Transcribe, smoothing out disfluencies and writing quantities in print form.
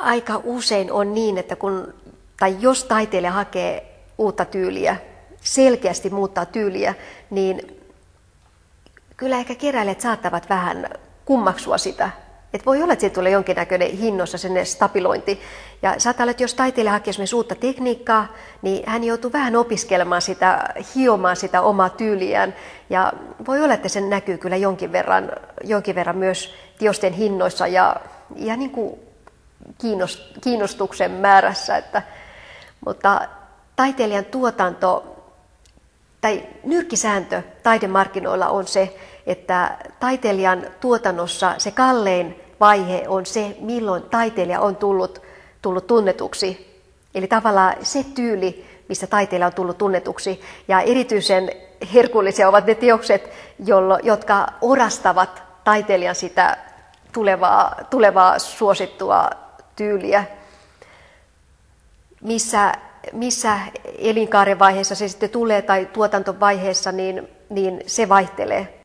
aika usein on niin, että jos taiteilija hakee uutta tyyliä, selkeästi muuttaa tyyliä, niin kyllä ehkä keräilijät saattavat vähän kummaksua sitä. Et voi olla, että siitä tulee jonkinnäköinen hinnoissa sen stabilointi. Ja saattaa olla, että jos taiteilija hakee esimerkiksi uutta tekniikkaa, niin hän joutuu vähän opiskelemaan sitä, hiomaan sitä omaa tyyliään. Ja voi olla, että sen näkyy kyllä jonkin verran myös teosten hinnoissa ja niin kuin kiinnostuksen määrässä. Mutta taiteilijan tuotanto tai nyrkkisääntö taidemarkkinoilla on se, että taiteilijan tuotannossa se kallein vaihe on se, milloin taiteilija on tullut tunnetuksi. Eli tavallaan se tyyli, missä taiteilija on tullut tunnetuksi. Ja erityisen herkullisia ovat ne teokset, jotka orastavat taiteilijan sitä tulevaa suosittua tyyliä. Missä elinkaaren vaiheessa se sitten tulee tai tuotantovaiheessa, niin se vaihtelee.